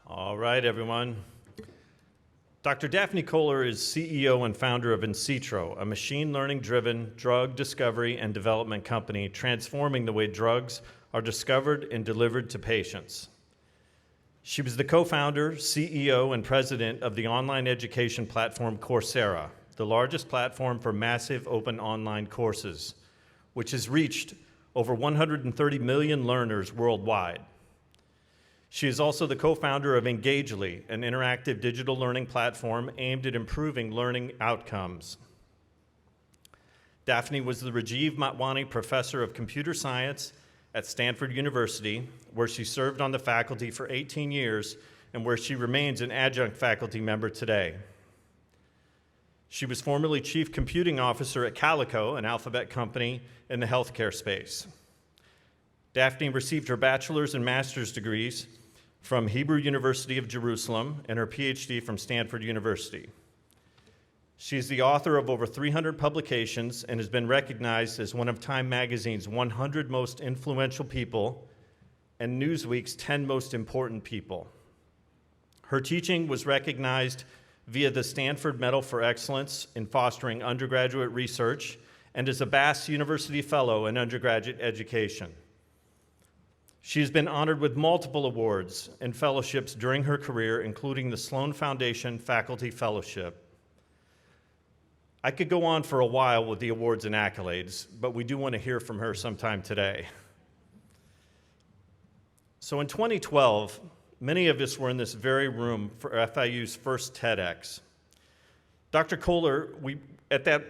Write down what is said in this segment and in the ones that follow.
All right, everyone. Dr. Daphne Koller is CEO and founder of insitro, a machine learning-driven drug discovery and development company transforming the way drugs are discovered and delivered to patients. She was the co-founder, CEO, and president of the online education platform Coursera, the largest platform for massive open online courses, which has reached over 130 million learners worldwide. She is also the co-founder of Engageli, an interactive digital learning platform aimed at improving learning outcomes. Daphne was the Rajiv Matwani Professor of Computer Science at Stanford University, where she served on the faculty for 18 years and where she remains an adjunct faculty member today. She was formerly Chief Computing Officer at Calico, an alphabet company in the healthcare space. Daphne received her bachelor's and master's degrees from Hebrew University of Jerusalem and her PhD from Stanford University. She's the author of over 300 publications and has been recognized as one of Time Magazine's 100 most influential people and Newsweek's 10 most important people. Her teaching was recognized via the Stanford Medal for Excellence in Fostering Undergraduate Research and as a Bass University Fellow in Undergraduate Education. She has been honored with multiple awards and fellowships during her career, including the Sloan Foundation Faculty Fellowship. I could go on for a while with the awards and accolades, but we do want to hear from her sometime today. So in 2012, many of us were in this very room for FIU's first TEDx. Dr. Koller, at that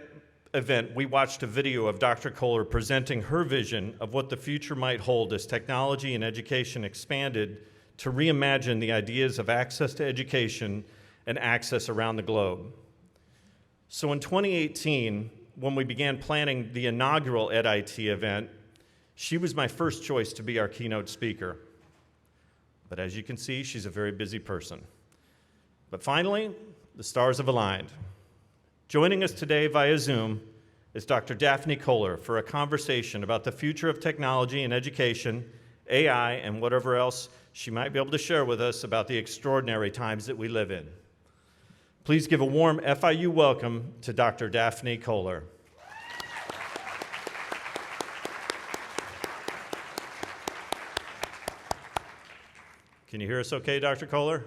event, we watched a video of Dr. Koller presenting her vision of what the future might hold as technology and education expanded to reimagine the ideas of access to education and access around the globe. So in 2018, when we began planning the inaugural EdIT event, she was my first choice to be our keynote speaker. But as you can see, she's a very busy person. But finally, the stars have aligned. Joining us today via Zoom is Dr. Daphne Koller for a conversation about the future of technology and education, AI, and whatever else she might be able to share with us about the extraordinary times that we live in. Please give a warm FIU welcome to Dr. Daphne Koller. Can you hear us okay, Dr. Koller?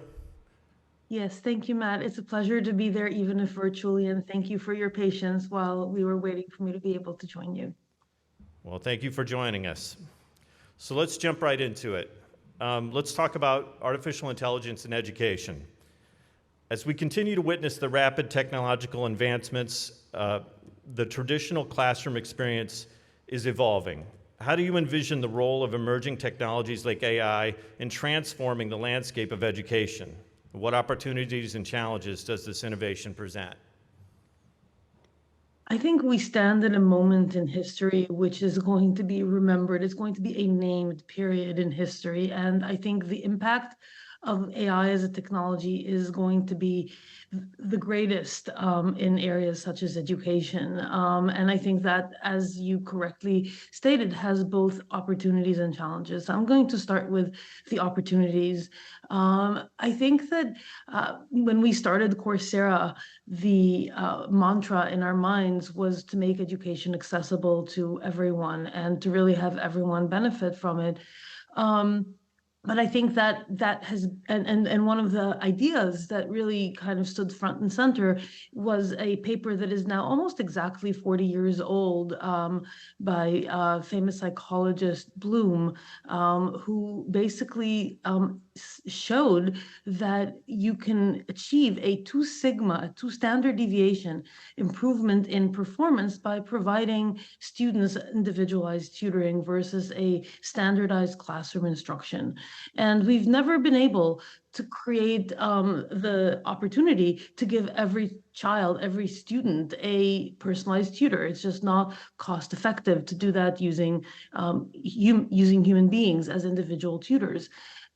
Yes, thank you, Matt. It's a pleasure to be there, even if virtually, and thank you for your patience while we were waiting for me to be able to join you. Well, thank you for joining us. So let's jump right into it. Let's talk about artificial intelligence in education. As we continue to witness the rapid technological advancements, the traditional classroom experience is evolving. How do you envision the role of emerging technologies like AI in transforming the landscape of education? What opportunities and challenges does this innovation present? I think we stand at a moment in history which is going to be remembered. It's going to be a named period in history. And I think the impact of AI as a technology is going to be the greatest in areas such as education. And I think that, as you correctly stated, has both opportunities and challenges. So I'm going to start with the opportunities. I think that when we started Coursera, the mantra in our minds was to make education accessible to everyone and to really have everyone benefit from it. But I think that has, and one of the ideas that really kind of stood front and center was a paper that is now almost exactly 40 years old by famous psychologist Bloom, who basically showed that you can achieve a 2 standard deviation improvement in performance by providing students individualized tutoring versus a standardized classroom instruction. And we've never been able to create the opportunity to give every child, every student, a personalized tutor. It's just not cost effective to do that using human beings as individual tutors.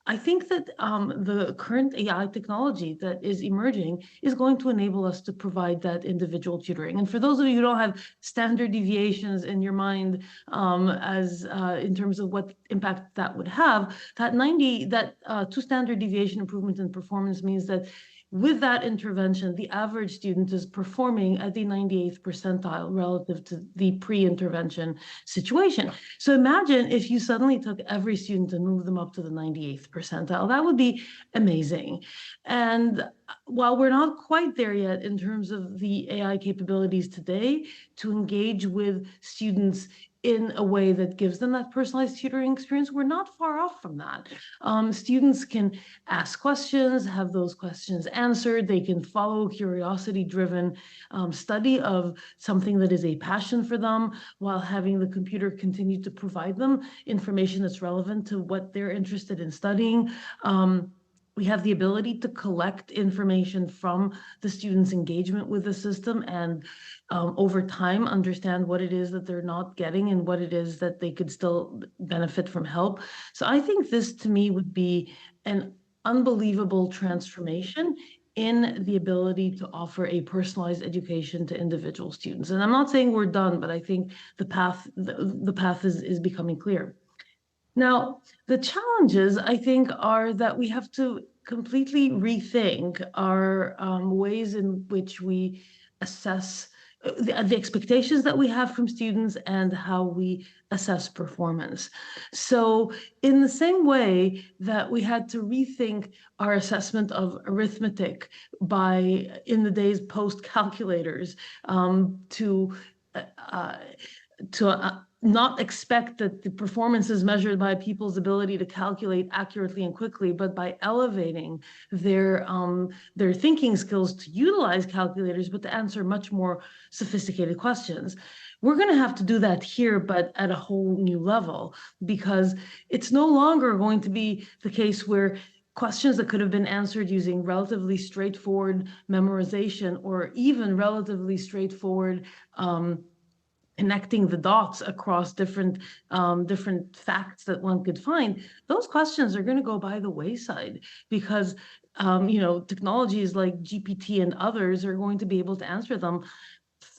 I think that the current AI technology that is emerging is going to enable us to provide that individual tutoring. And for those of you who don't have standard deviations in your mind as in terms of what impact that would have, that 2 standard deviation improvement in performance means that with that intervention, the average student is performing at the 98th percentile relative to the pre-intervention situation. So imagine if you suddenly took every student and moved them up to the 98th percentile. That would be amazing. And while we're not quite there yet in terms of the AI capabilities today to engage with students in a way that gives them that personalized tutoring experience, we're not far off from that. Students can ask questions, have those questions answered. They can follow curiosity-driven study of something that is a passion for them while having the computer continue to provide them information that's relevant to what they're interested in studying. We have the ability to collect information from the students' engagement with the system and over time understand what it is that they're not getting and what it is that they could still benefit from help. So I think this to me would be an unbelievable transformation in the ability to offer a personalized education to individual students. And I'm not saying we're done, but I think the path is becoming clear. Now, the challenges, I think, are that we have to completely rethink our ways in which we assess the expectations that we have from students and how we assess performance. So in the same way that we had to rethink our assessment of arithmetic in the days post calculators to not expect that the performance is measured by people's ability to calculate accurately and quickly, but by elevating their thinking skills to utilize calculators, but to answer much more sophisticated questions. We're going to have to do that here, but at a whole new level, because it's no longer going to be the case where questions that could have been answered using relatively straightforward memorization or even relatively straightforward connecting the dots across different facts that one could find, those questions are going to go by the wayside because technologies like GPT and others are going to be able to answer them,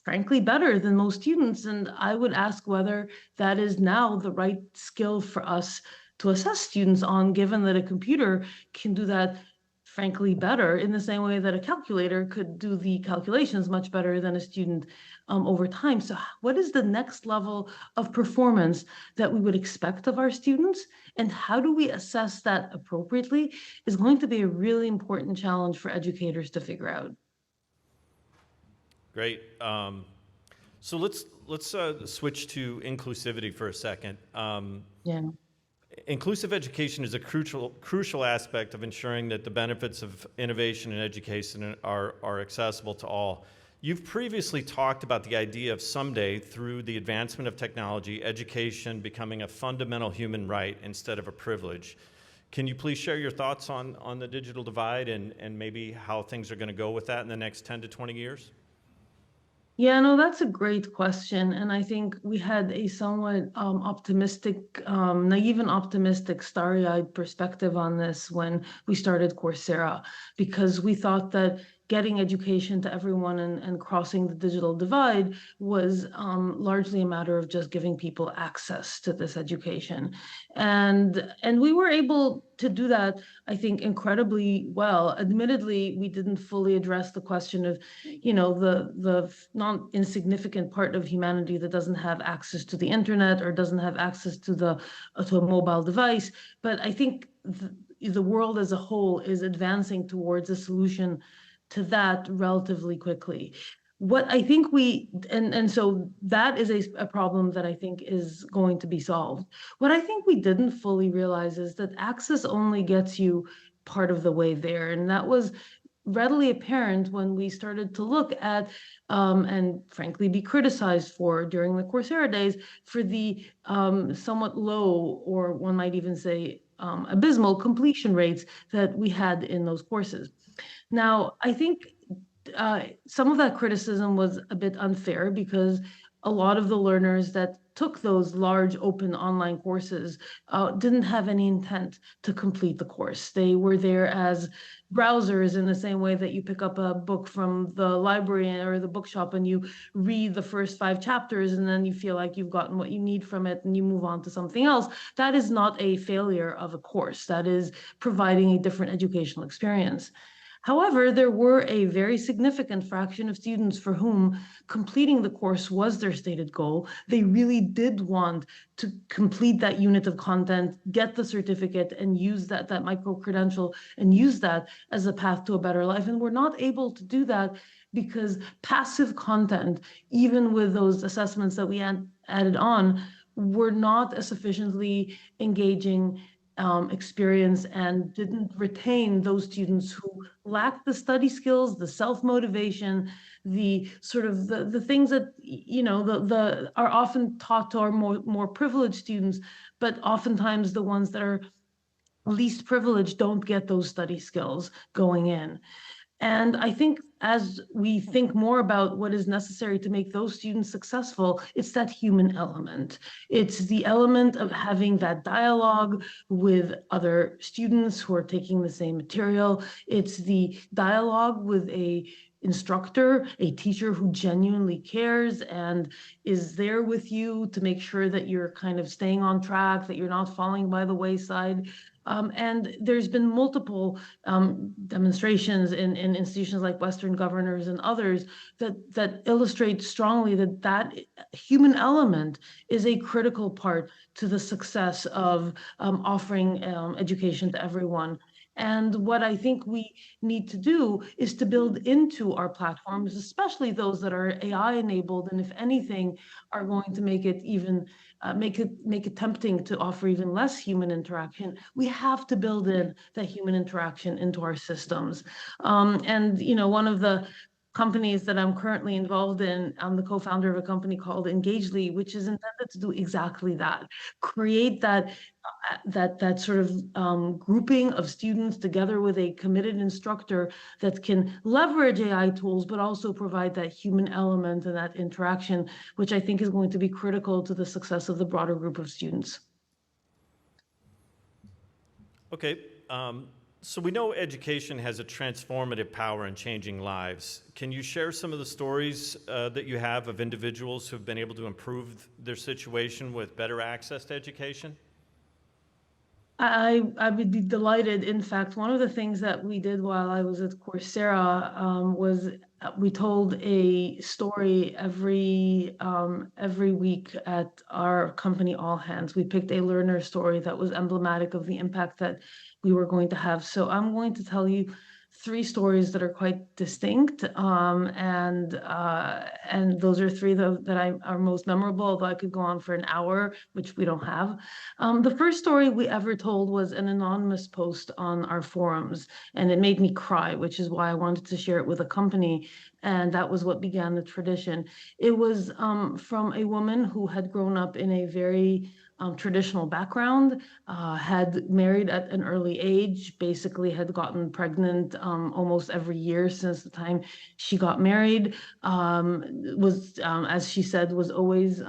frankly, better than most students. And I would ask whether that is now the right skill for us to assess students on, given that a computer can do that frankly better in the same way that a calculator could do the calculations much better than a student over time. So what is the next level of performance that we would expect of our students, and how do we assess that appropriately is going to be a really important challenge for educators to figure out. Great. So let's switch to inclusivity for a second. Yeah. Inclusive education is a crucial aspect of ensuring that the benefits of innovation in education are accessible to all. You've previously talked about the idea of someday, through the advancement of technology, education becoming a fundamental human right instead of a privilege. Can you please share your thoughts on the digital divide and maybe how things are going to go with that in the next 10 to 20 years? Yeah, no, that's a great question. And I think we had a somewhat naive and optimistic, starry-eyed perspective on this when we started Coursera, because we thought that getting education to everyone and crossing the digital divide was largely a matter of just giving people access to this education. And we were able to do that, I think, incredibly well. Admittedly, we didn't fully address the question of, the non-insignificant part of humanity that doesn't have access to the internet or doesn't have access to a mobile device. But I think the world as a whole is advancing towards a solution to that relatively quickly. What I think so that is a problem that I think is going to be solved. What I think we didn't fully realize is that access only gets you part of the way there. And that was readily apparent when we started to look at and frankly be criticized for during the Coursera days for the somewhat low, or one might even say abysmal, completion rates that we had in those courses. Now, I think some of that criticism was a bit unfair because a lot of the learners that took those large open online courses didn't have any intent to complete the course. They were there as browsers, in the same way that you pick up a book from the library or the bookshop and you read the first 5 chapters and then you feel like you've gotten what you need from it and you move on to something else. That is not a failure of a course. That is providing a different educational experience. However, there were a very significant fraction of students for whom completing the course was their stated goal. They really did want to complete that unit of content, get the certificate, and use that micro-credential, and use that as a path to a better life. And we're not able to do that because passive content, even with those assessments that we added on, were not a sufficiently engaging experience and didn't retain those students who lacked the study skills, the self-motivation, the sort of the things that, you know, the are often taught to our more privileged students, but oftentimes the ones that are least privileged don't get those study skills going in. And I think as we think more about what is necessary to make those students successful, it's that human element. It's the element of having that dialogue with other students who are taking the same material. It's the dialogue with a instructor, a teacher who genuinely cares and is there with you to make sure that you're kind of staying on track, that you're not falling by the wayside. And there's been multiple demonstrations in institutions like Western Governors and others that illustrate strongly that human element is a critical part to the success of offering education to everyone. And what I think we need to do is to build into our platforms, especially those that are AI enabled, and if anything, are going to make it even make it tempting to offer even less human interaction. We have to build in that human interaction into our systems. And you know, one of the companies that I'm currently involved in, I'm the co-founder of a company called Engageli, which is intended to do exactly that, create that sort of grouping of students together with a committed instructor that can leverage AI tools, but also provide that human element and that interaction, which I think is going to be critical to the success of the broader group of students. Okay. So we know education has a transformative power in changing lives. Can you share some of the stories that you have of individuals who have been able to improve their situation with better access to education? I would be delighted. In fact, one of the things that we did while I was at Coursera was we told a story every week at our company All Hands. We picked a learner story that was emblematic of the impact that we were going to have. So I'm going to tell you 3 stories that are quite distinct, and those are 3 that are most memorable, although I could go on for an hour, which we don't have. The first story we ever told was an anonymous post on our forums, and it made me cry, which is why I wanted to share it with a company, and that was what began the tradition. It was from a woman who had grown up in a very traditional background, had married at an early age, basically had gotten pregnant almost every year since the time she got married, was, as she said, was always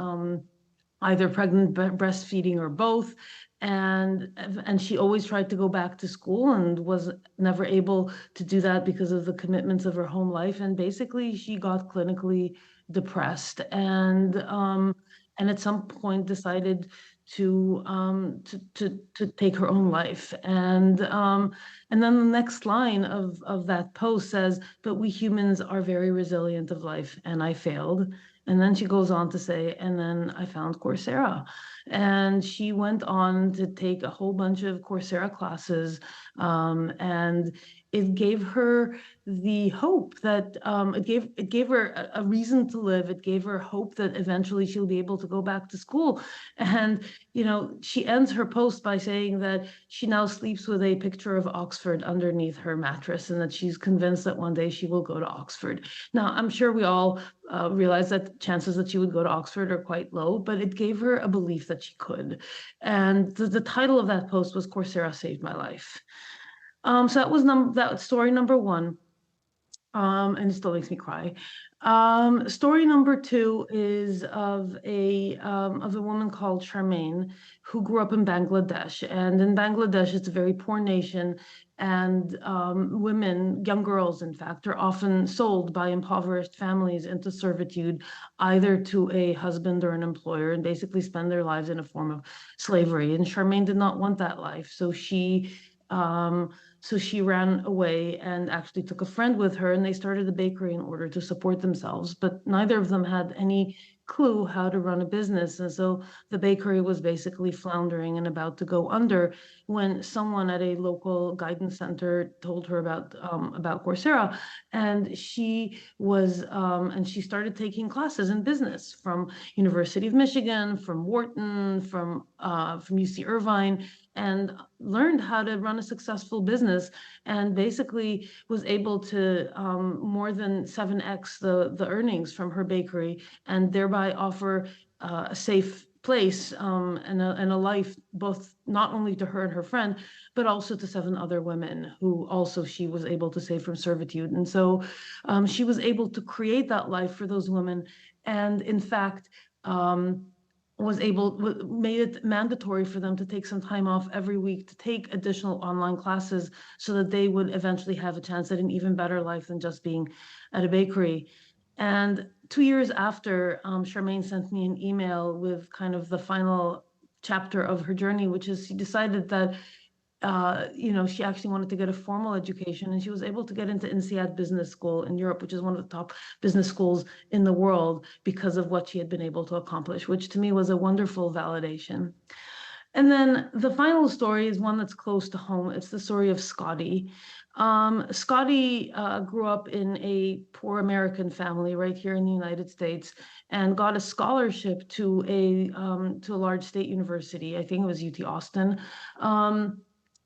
either pregnant, breastfeeding, or both. And she always tried to go back to school and was never able to do that because of the commitments of her home life. And basically, she got clinically depressed and at some point decided to take her own life. And then the next line of that post says, "But we humans are very resilient of life, and I failed." And then she goes on to say, "And then I found Coursera." And she went on to take a whole bunch of Coursera classes, and it gave her the hope that it gave her a reason to live. It gave her hope that eventually she'll be able to go back to school. And you know, she ends her post by saying that she now sleeps with a picture of Oxford underneath her mattress, and that she's convinced that one day she will go to Oxford. Now, I'm sure we all realize that chances that she would go to Oxford are quite low, but it gave her a belief that she could. And the title of that post was "Coursera Saved My Life." So that was that story number 1. And it still makes me cry. Story number two is of a woman called Charmaine who grew up in Bangladesh. And in Bangladesh, it's a very poor nation, and women, young girls, in fact, are often sold by impoverished families into servitude, either to a husband or an employer, and basically spend their lives in a form of slavery. And Charmaine did not want that life, um, so she ran away and actually took a friend with her, and they started a bakery in order to support themselves. But neither of them had any clue how to run a business. And so the bakery was basically floundering and about to go under when someone at a local guidance center told her about Coursera. And she started taking classes in business from University of Michigan, from Wharton, from UC Irvine, and learned how to run a successful business, and basically was able to more than 7x the earnings from her bakery, and thereby offer a safe place and a life, both not only to her and her friend, but also to 7 other women who also she was able to save from servitude. And so she was able to create that life for those women, and in fact, made it mandatory for them to take some time off every week to take additional online classes so that they would eventually have a chance at an even better life than just being at a bakery. And 2 years after, Charmaine sent me an email with kind of the final chapter of her journey, which is she decided that she actually wanted to get a formal education, and she was able to get into INSEAD Business School in Europe, which is one of the top business schools in the world, because of what she had been able to accomplish, which to me was a wonderful validation. And then the final story is one that's close to home. It's the story of Scotty. Scotty grew up in a poor American family right here in the United States, and got a scholarship to a large state university. I think it was UT Austin.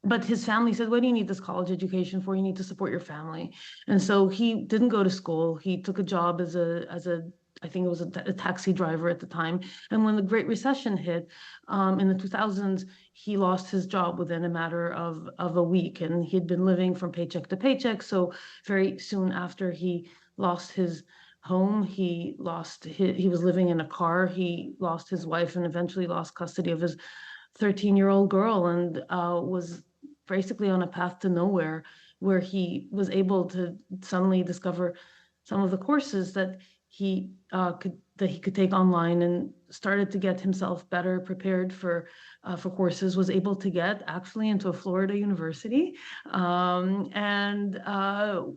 But his family said, what do you need this college education for? You need to support your family. And so he didn't go to school. He took a job as I think it was a taxi driver at the time. And when the Great Recession hit in the 2000s, he lost his job within a matter of a week. And he'd been living from paycheck to paycheck. So very soon after he lost his home, he was living in a car. He lost his wife and eventually lost custody of his 13-year-old girl, and was basically on a path to nowhere, where he was able to suddenly discover some of the courses that he could take online, and started to get himself better prepared for courses. Was able to get actually into a Florida university, and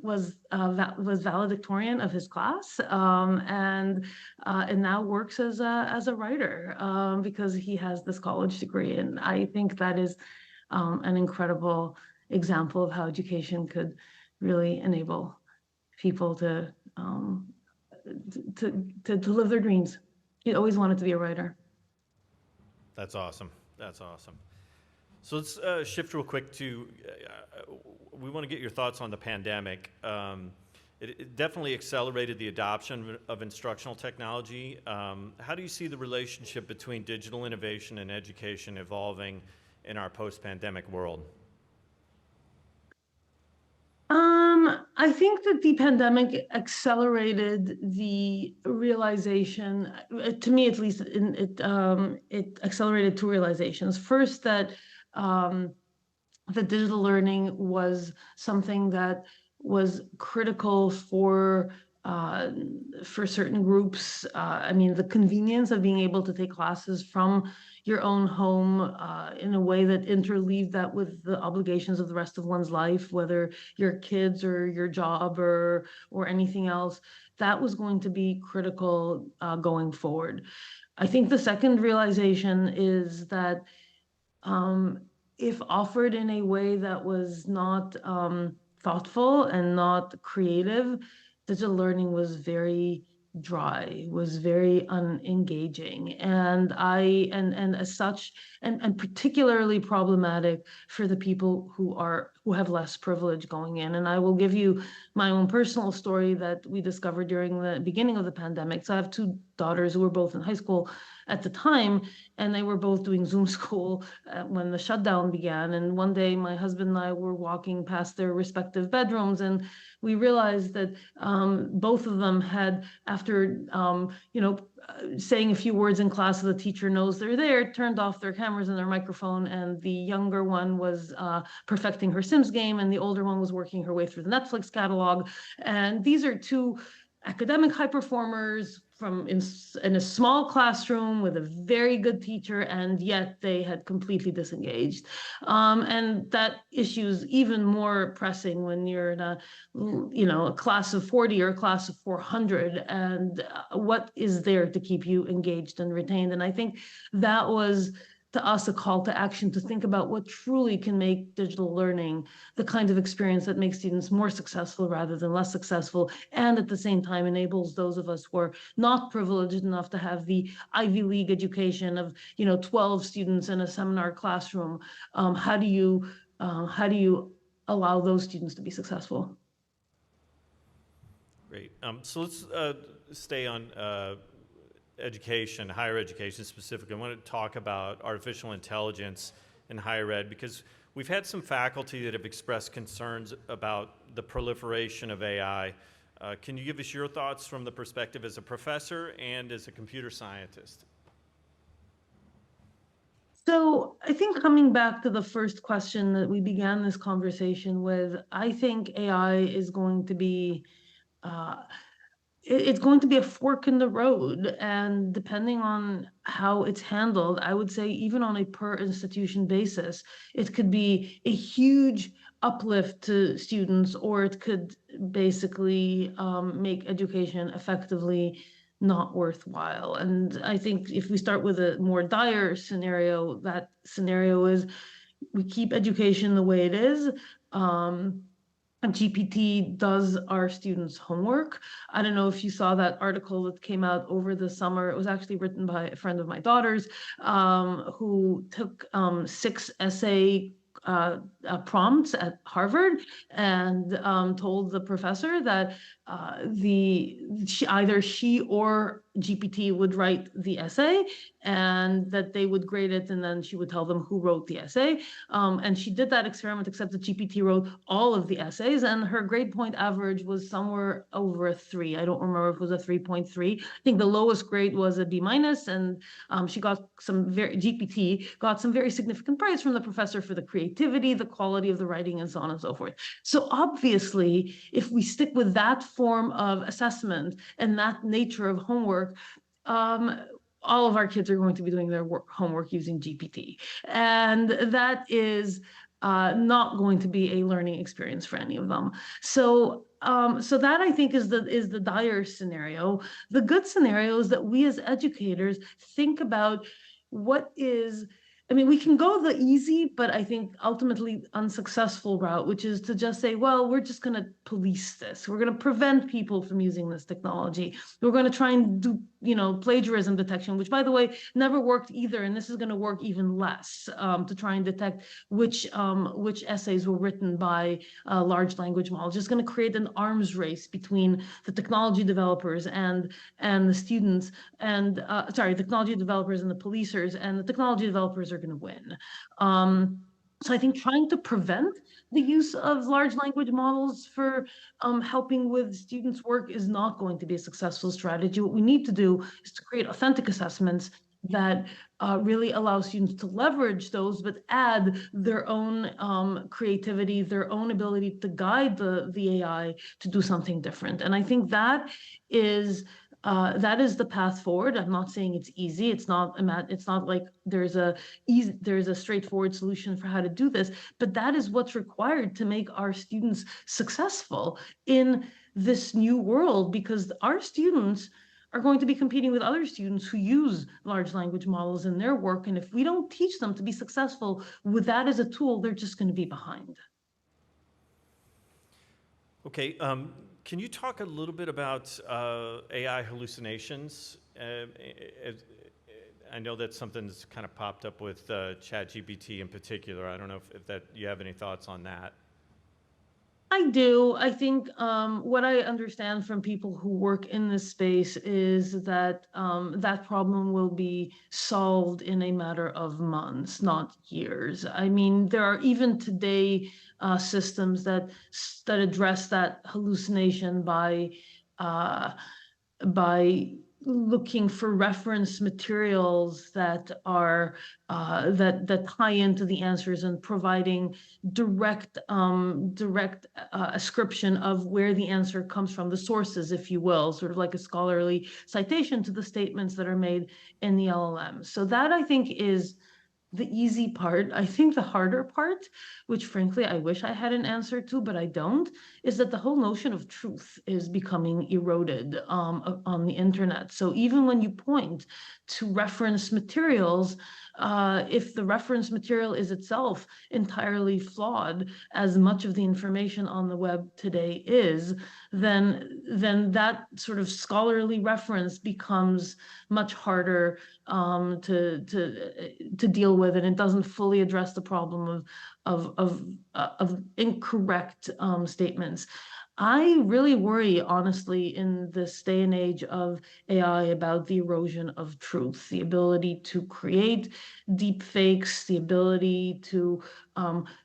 was valedictorian of his class, and now works as a writer, because he has this college degree. And I think that is an incredible example of how education could really enable people to live their dreams. He always wanted to be a writer. That's awesome. That's awesome. So let's shift real quick to, we want to get your thoughts on the pandemic. It definitely accelerated the adoption of instructional technology. How do you see the relationship between digital innovation and education evolving in our post-pandemic world? I think that the pandemic accelerated the realization, to me at least, it accelerated 2 realizations. First, that the digital learning was something that was critical for certain groups. I mean, the convenience of being able to take classes from your own home in a way that interleaved that with the obligations of the rest of one's life, whether your kids or your job or anything else, that was going to be critical going forward. I think the second realization is that if offered in a way that was not thoughtful and not creative, digital learning was very dry, was very unengaging, and as such, and particularly problematic for the people who have less privilege going in. And I will give you my own personal story that we discovered during the beginning of the pandemic. So I have 2 daughters who were both in high school at the time, and they were both doing Zoom school when the shutdown began. And one day my husband and I were walking past their respective bedrooms, and we realized that both of them had, after saying a few words in class so the teacher knows they're there, turned off their cameras and their microphone, and the younger one was perfecting her Sims game, and the older one was working her way through the Netflix catalog. And these are two academic high performers in a small classroom with a very good teacher, and yet they had completely disengaged. And that issue is even more pressing when you're in a class of 40 or a class of 400, and what is there to keep you engaged and retained? And I think that was, to us, a call to action to think about what truly can make digital learning the kind of experience that makes students more successful rather than less successful, and at the same time enables those of us who are not privileged enough to have the Ivy League education of 12 students in a seminar classroom. How do you allow those students to be successful? Great. So let's stay on education, higher education specifically. I want to talk about artificial intelligence in higher ed, because we've had some faculty that have expressed concerns about the proliferation of AI. Can you give us your thoughts from the perspective as a professor and as a computer scientist? So I think, coming back to the first question that we began this conversation with, I think AI is going to be it's going to be a fork in the road, and depending on how it's handled, I would say even on a per institution basis, it could be a huge uplift to students, or it could basically make education effectively not worthwhile. And I think if we start with a more dire scenario, that scenario is we keep education the way it is. GPT does our students' homework. I don't know if you saw that article that came out over the summer. It was actually written by a friend of my daughter's, who took 6 essay prompts at Harvard, and told the professor that either she or GPT would write the essay, and that they would grade it, and then she would tell them who wrote the essay. And she did that experiment, except that GPT wrote all of the essays, and her grade point average was somewhere over a 3. I don't remember if it was a 3.3. I think the lowest grade was a B-, and GPT got some very significant praise from the professor for the creativity, the quality of the writing, and so on and so forth. So obviously, if we stick with that form of assessment and that nature of homework, all of our kids are going to be doing their homework using GPT. And that is not going to be a learning experience for any of them. So that, I think, is the dire scenario. The good scenario is that we as educators think about we can go the easy, but I think ultimately unsuccessful route, which is to just say, well, we're just going to police this. We're going to prevent people from using this technology. We're going to try and do, plagiarism detection, which, by the way, never worked either. And this is going to work even less, to try and detect which essays were written by large language models. Just going to create an arms race between the technology developers and the students, and the technology developers and the policers, and the technology developers are going to win. So I think trying to prevent the use of large language models for helping with students' work is not going to be a successful strategy. What we need to do is to create authentic assessments that really allow students to leverage those, but add their own creativity, their own ability to guide the AI to do something different. And I think that is the path forward. I'm not saying it's easy. It's not like there's a straightforward solution for how to do this, but that is what's required to make our students successful in this new world, because our students are going to be competing with other students who use large language models in their work. And if we don't teach them to be successful with that as a tool, they're just going to be behind. Okay. Can you talk a little bit about AI hallucinations? I know that's something that's kind of popped up with ChatGPT in particular. I don't know if you have any thoughts on that. I do. I think what I understand from people who work in this space is that that problem will be solved in a matter of months, not years. I mean, there are even today systems that address that hallucination uh, by looking for reference materials that are that tie into the answers and providing direct ascription of where the answer comes from, the sources, if you will, sort of like a scholarly citation to the statements that are made in the LLM. So that I think is the easy part. I think the harder part, which frankly I wish I had an answer to, but I don't, is that the whole notion of truth is becoming eroded on the internet. So even when you point to reference materials, if the reference material is itself entirely flawed, as much of the information on the web today is, then that sort of scholarly reference becomes much harder to deal with, and it doesn't fully address the problem of incorrect statements. I really worry, honestly, in this day and age of AI about the erosion of truth, the ability to create deep fakes, the ability to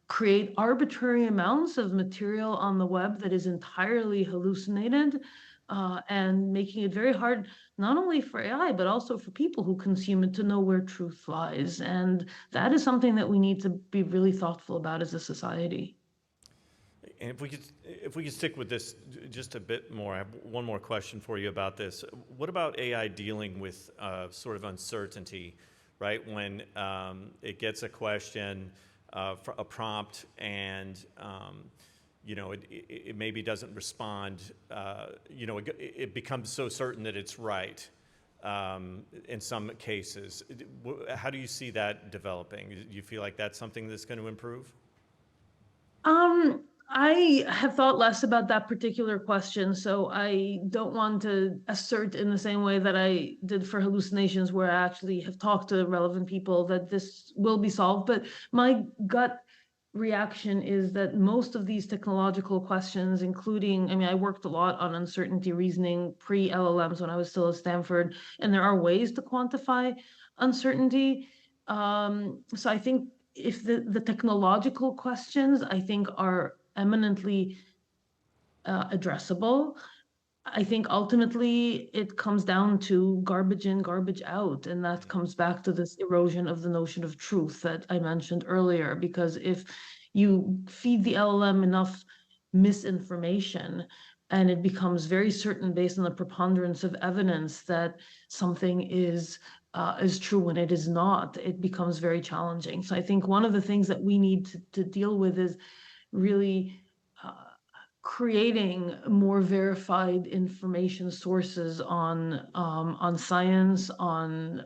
create arbitrary amounts of material on the web that is entirely hallucinated, and making it very hard not only for AI, but also for people who consume it to know where truth lies. And that is something that we need to be really thoughtful about as a society. And if we could stick with this just a bit more, I have one more question for you about this. What about AI dealing with sort of uncertainty, right? When it gets a question, for a prompt, and it maybe doesn't respond. It becomes so certain that it's right in some cases. How do you see that developing? Do you feel like that's something that's going to improve? I have thought less about that particular question, so I don't want to assert in the same way that I did for hallucinations, where I actually have talked to relevant people, that this will be solved. But my gut reaction is that most of these technological questions, including, I mean, I worked a lot on uncertainty reasoning pre-LLMs when I was still at Stanford, and there are ways to quantify uncertainty. So I think if the technological questions, I think, are eminently addressable, I think ultimately it comes down to garbage in, garbage out. And that comes back to this erosion of the notion of truth that I mentioned earlier. Because if you feed the LLM enough misinformation, and it becomes very certain based on the preponderance of evidence that something is true when it is not, it becomes very challenging. So I think one of the things that we need to deal with is really creating more verified information sources on science, on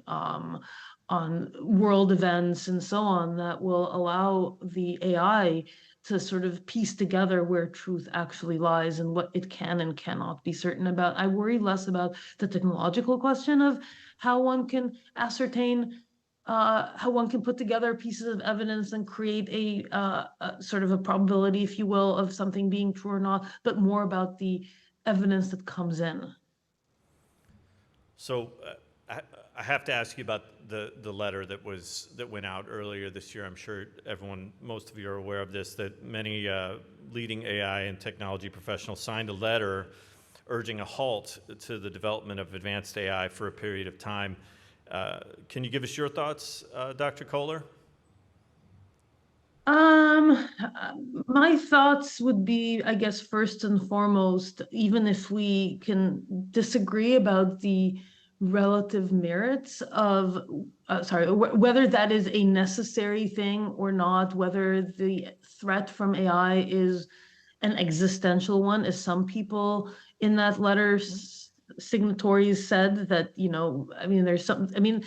world events, and so on, that will allow the AI to sort of piece together where truth actually lies and what it can and cannot be certain about. I worry less about the technological question of how one can ascertain, how one can put together pieces of evidence and create a sort of a probability, if you will, of something being true or not, but more about the evidence that comes in. So I have to ask you about the letter that went out earlier this year. I'm sure most of you are aware of this, that many leading AI and technology professionals signed a letter urging a halt to the development of advanced AI for a period of time. Can you give us your thoughts, Dr. Koller? My thoughts would be, I guess, first and foremost, even if we can disagree about the relative merits of, whether that is a necessary thing or not, whether the threat from AI is an existential one, as some people in that letter signatories said that, I mean, there's something, I mean,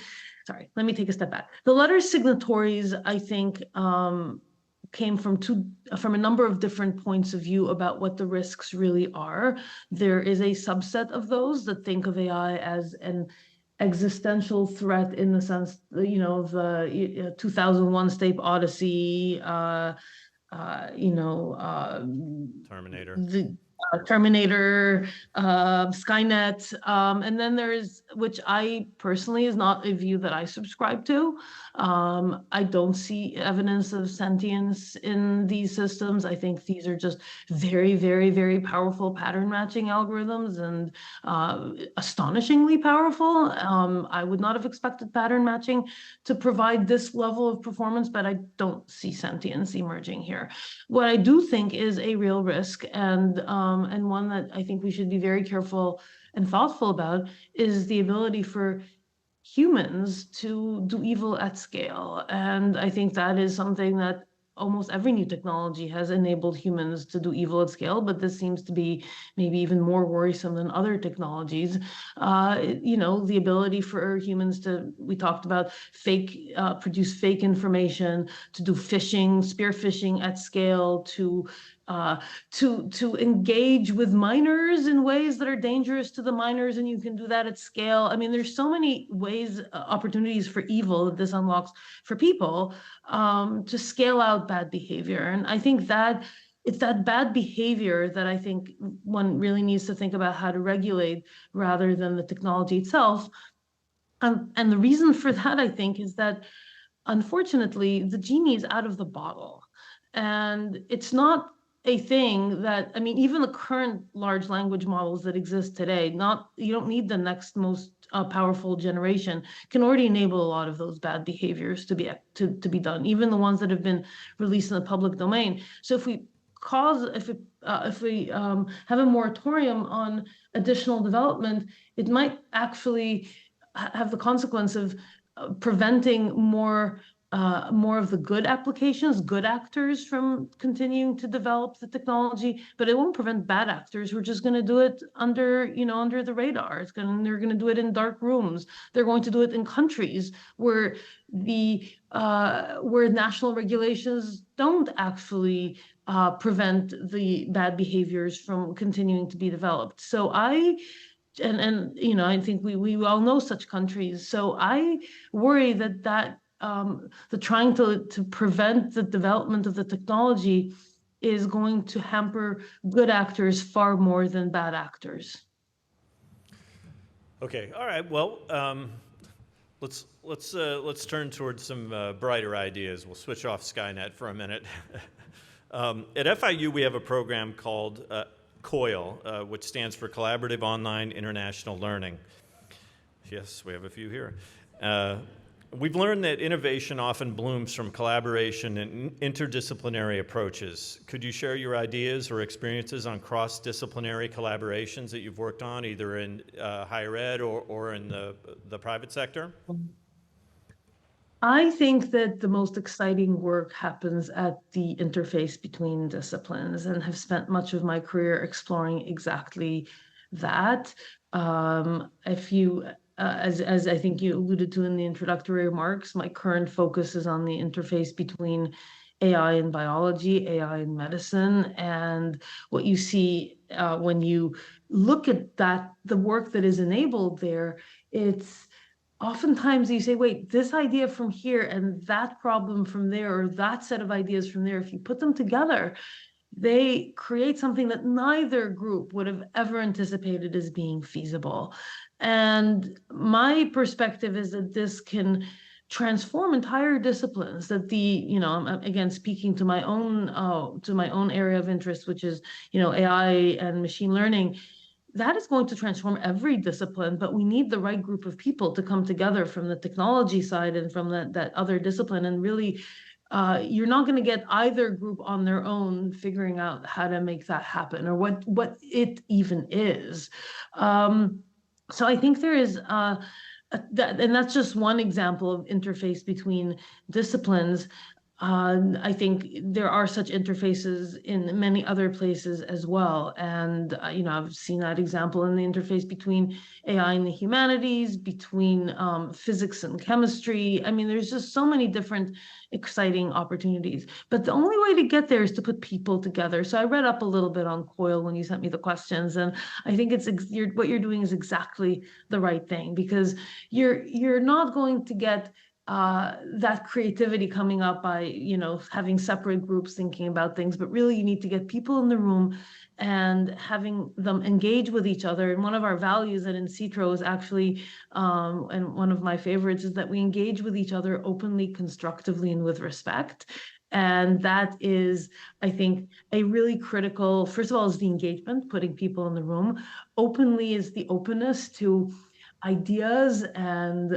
sorry, let me take a step back. The letter signatories, I think, came from a number of different points of view about what the risks really are. There is a subset of those that think of AI as an existential threat, in the sense, the 2001 Space Odyssey, Terminator. the Terminator, Skynet, and then there's, which I personally is not a view that I subscribe to. I don't see evidence of sentience in these systems. I think these are just very, very, very powerful pattern matching algorithms, and astonishingly powerful. I would not have expected pattern matching to provide this level of performance, but I don't see sentience emerging here. What I do think is a real risk, and one that I think we should be very careful and thoughtful about, is the ability for humans to do evil at scale. And I think that is something that almost every new technology has enabled humans to do evil at scale, but this seems to be maybe even more worrisome than other technologies. The ability for humans to, we talked about produce fake information, to do phishing, spear phishing at scale, to engage with minors in ways that are dangerous to the minors, and you can do that at scale. I mean, there's so many ways, opportunities for evil that this unlocks for people, to scale out bad behavior. And I think that it's that bad behavior that I think one really needs to think about how to regulate rather than the technology itself. And the reason for that, I think, is that unfortunately, the genie is out of the bottle. And it's not a thing that, I mean, even the current large language models that exist today, you don't need the next most powerful generation, can already enable a lot of those bad behaviors to be done, even the ones that have been released in the public domain. So if we have a moratorium on additional development, it might actually have the consequence of preventing more of the good applications, good actors from continuing to develop the technology, but it won't prevent bad actors who are just going to do it under the radar. They're going to do it in dark rooms. They're going to do it in countries where where national regulations don't actually prevent the bad behaviors from continuing to be developed. So I think we all know such countries. So I worry that the trying to prevent the development of the technology is going to hamper good actors far more than bad actors. Okay, all right. Well, let's turn towards some brighter ideas. We'll switch off Skynet for a minute. At FIU, we have a program called COIL, which stands for Collaborative Online International Learning. Yes, we have a few here. We've learned that innovation often blooms from collaboration and interdisciplinary approaches. Could you share your ideas or experiences on cross-disciplinary collaborations that you've worked on, either in higher ed or in the private sector? I think that the most exciting work happens at the interface between disciplines, and have spent much of my career exploring exactly that. As I think you alluded to in the introductory remarks, my current focus is on the interface between AI and biology, AI and medicine. And what you see when you look at the work that is enabled there, it's oftentimes you say, wait, this idea from here and that problem from there, or that set of ideas from there, if you put them together, they create something that neither group would have ever anticipated as being feasible. And my perspective is that this can transform entire disciplines, that I'm again speaking to my own area of interest, which is, AI and machine learning. That is going to transform every discipline, but we need the right group of people to come together from the technology side and from that other discipline. And really, you're not going to get either group on their own figuring out how to make that happen, or what it even is. So I think there is, and that's just one example of interface between disciplines. I think there are such interfaces in many other places as well. And, I've seen that example in the interface between AI and the humanities, between physics and chemistry. I mean, there's just so many different exciting opportunities. But the only way to get there is to put people together. So I read up a little bit on COIL when you sent me the questions, and I think what you're doing is exactly the right thing, because you're not going to get that creativity coming up by, having separate groups thinking about things, but really you need to get people in the room and having them engage with each other. And one of our values at insitro is actually, and one of my favorites, is that we engage with each other openly, constructively, and with respect. And that is, I think, a really critical, first of all, is the engagement, putting people in the room. Openly is the openness to ideas and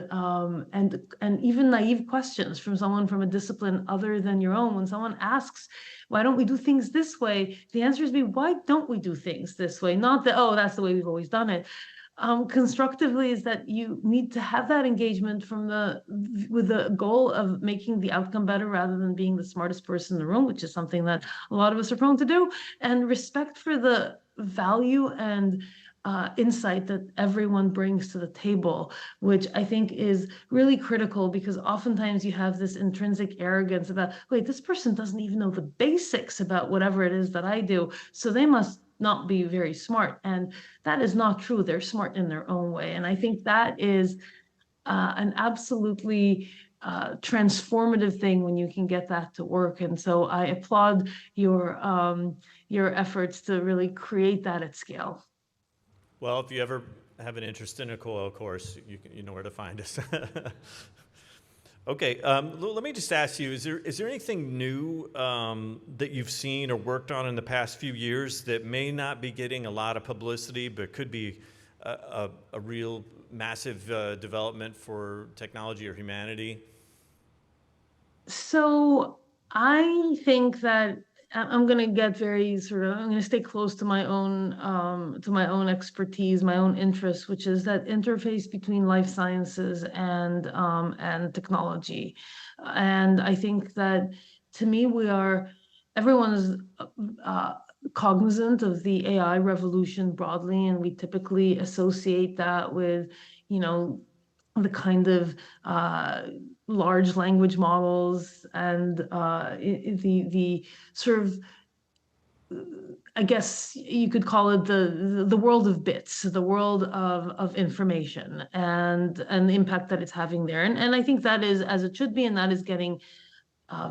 even naive questions from someone from a discipline other than your own. When someone asks, why don't we do things this way? The answer is, why don't we do things this way? Not that, oh, that's the way we've always done it. Constructively is that you need to have that engagement with the goal of making the outcome better rather than being the smartest person in the room, which is something that a lot of us are prone to do, and respect for the value and insight that everyone brings to the table, which I think is really critical, because oftentimes you have this intrinsic arrogance about, wait, this person doesn't even know the basics about whatever it is that I do, so they must not be very smart. And that is not true. They're smart in their own way. And I think that is an absolutely transformative thing when you can get that to work. And so I applaud your efforts to really create that at scale. Well, if you ever have an interest in a CoL course, you know where to find us. Okay, let me just ask you, is there anything new that you've seen or worked on in the past few years that may not be getting a lot of publicity, but could be a real massive development for technology or humanity? So I think that I'm going to get I'm going to stay close to my own expertise, my own interests, which is that interface between life sciences and technology. And I think that, to me, everyone is cognizant of the AI revolution broadly, and we typically associate that with, the kind of large language models and the sort of, I guess you could call it the world of bits, the world of information, and the impact that it's having there. And I think that is as it should be, and that is getting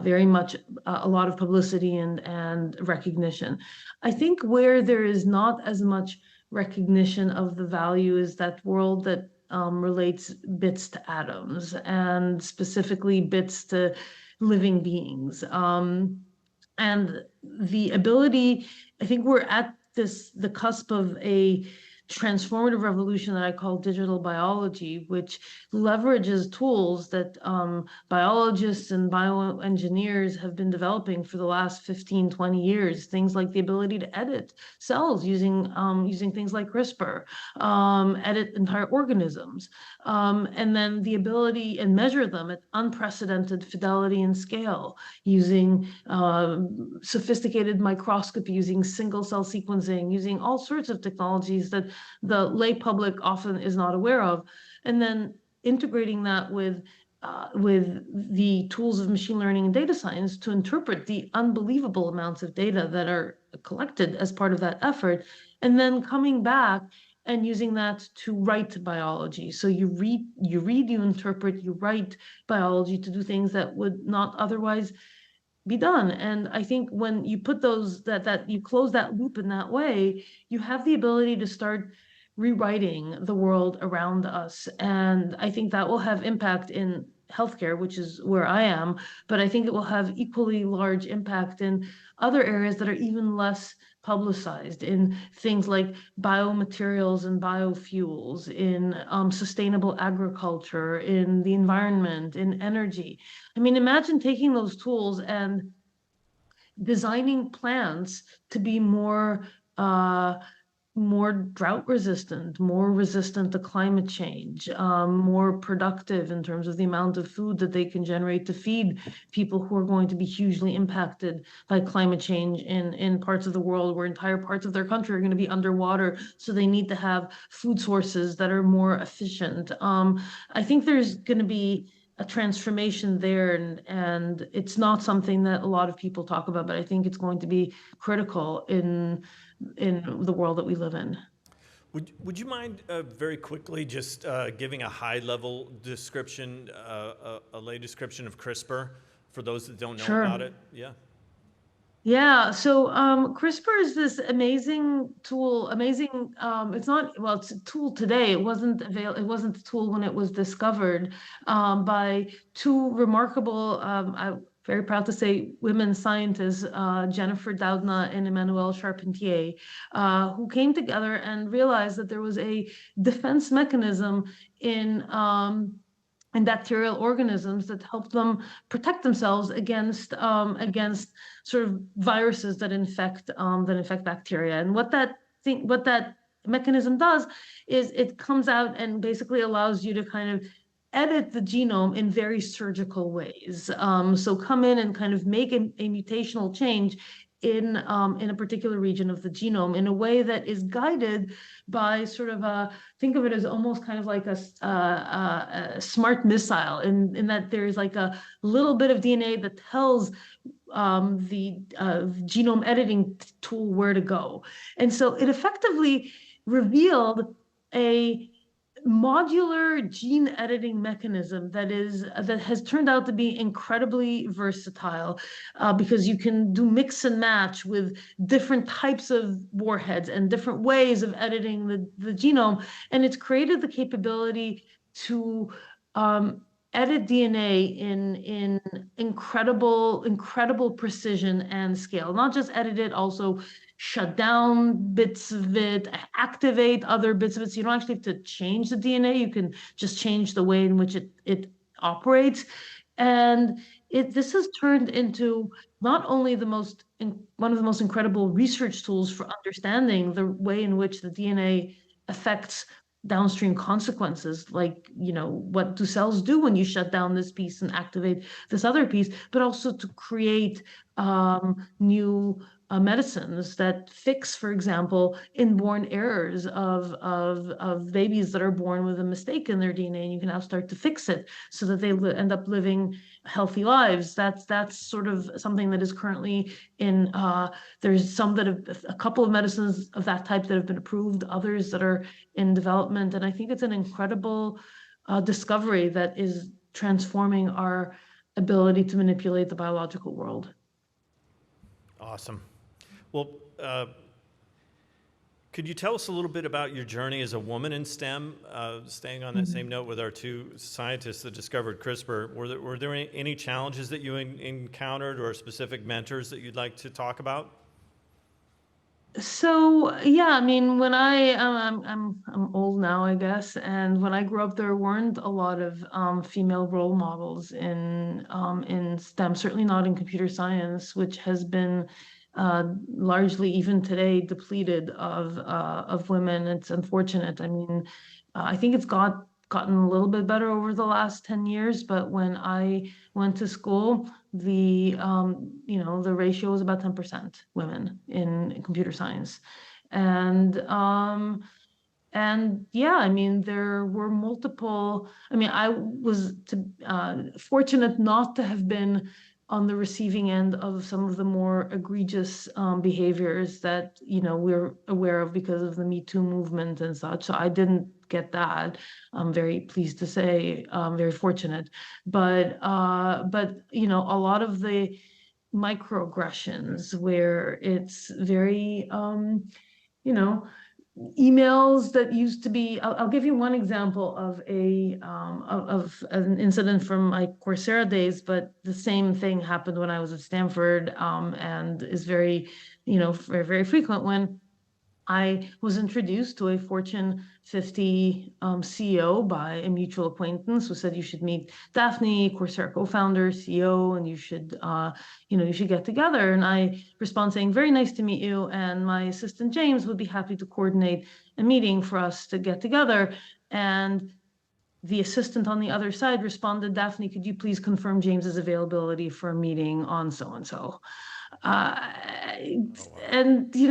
very much a lot of publicity and recognition. I think where there is not as much recognition of the value is that world that relates bits to atoms, and specifically bits to living beings. And the ability, I think we're at the cusp of a transformative revolution that I call digital biology, which leverages tools that biologists and bioengineers have been developing for the last 15, 20 years. Things like the ability to edit cells using things like Crispr, edit entire organisms, and then the ability and measure them at unprecedented fidelity and scale using sophisticated microscopy, using single cell sequencing, using all sorts of technologies that the lay public often is not aware of, and then integrating that with the tools of machine learning and data science to interpret the unbelievable amounts of data that are collected as part of that effort, and then coming back and using that to write biology. So you read, you interpret, you write biology to do things that would not otherwise be done. And I think when you put that you close that loop in that way, you have the ability to start rewriting the world around us. And I think that will have impact in healthcare, which is where I am, but I think it will have equally large impact in other areas that are even less publicized, in things like biomaterials and biofuels, in sustainable agriculture, in the environment, in energy. I mean, imagine taking those tools and designing plants to be more drought resistant, more resistant to climate change, more productive in terms of the amount of food that they can generate to feed people who are going to be hugely impacted by climate change in parts of the world where entire parts of their country are going to be underwater. So they need to have food sources that are more efficient. I think there's going to be a transformation there, and it's not something that a lot of people talk about, but I think it's going to be critical in the world that we live in. Would you mind very quickly just giving a high-level description, a lay description of Crispr for those that don't know Sure. about it? Yeah. Yeah, so CRISPR is this amazing tool, it's not, well, it's a tool today. It wasn't a tool when it was discovered by two remarkable, I'm very proud to say, women scientists, Jennifer Doudna and Emmanuelle Charpentier, who came together and realized that there was a defense mechanism in in bacterial organisms that help them protect themselves against sort of viruses that infect bacteria. And what that mechanism does is it comes out and basically allows you to kind of edit the genome in very surgical ways. So come in and kind of make a mutational change in a particular region of the genome in a way that is guided by sort of think of it as almost kind of like a smart missile in that there's like a little bit of DNA that tells the genome editing tool where to go. And so it effectively revealed a modular gene editing mechanism that has turned out to be incredibly versatile because you can do mix and match with different types of warheads and different ways of editing the genome. And it's created the capability to edit DNA in incredible precision and scale. Not just edit it, also shut down bits of it, activate other bits of it. So you don't actually have to change the DNA. You can just change the way in which it operates. And this has turned into not only one of the most incredible research tools for understanding the way in which the DNA affects downstream consequences, like, what do cells do when you shut down this piece and activate this other piece, but also to create new medicines that fix, for example, inborn errors of babies that are born with a mistake in their DNA, and you can now start to fix it so that they end up living healthy lives. That's sort of something that is currently in, there's a couple of medicines of that type that have been approved, others that are in development. And I think it's an incredible discovery that is transforming our ability to manipulate the biological world. Awesome. Well, could you tell us a little bit about your journey as a woman in STEM? Staying on that same note with our two scientists that discovered CRISPR, were there any challenges that you encountered or specific mentors that you'd like to talk about? So yeah, I mean, when I'm old now, I guess, and when I grew up, there weren't a lot of female role models in STEM. Certainly not in computer science, which has been largely, even today, depleted of women. It's unfortunate. I mean, I think it's gotten a little bit better over the last 10 years, but when I went to school, the ratio was about 10% women in computer science. And yeah, I mean, there were multiple, I mean, I was fortunate not to have been on the receiving end of some of the more egregious behaviors that, we're aware of because of the Me Too movement and such. So I didn't get that. I'm very pleased to say, very fortunate. But a lot of the microaggressions where it's very, emails that used to be, I'll give you one example of of an incident from my Coursera days, but the same thing happened when I was at Stanford, and is very, very, very frequent when I was introduced to a Fortune 50 CEO by a mutual acquaintance who said you should meet Daphne, Coursera co-founder, CEO, and you should get together. And I respond saying, very nice to meet you. And my assistant James would be happy to coordinate a meeting for us to get together. And the assistant on the other side responded, Daphne, could you please confirm James's availability for a meeting on so-and-so? And you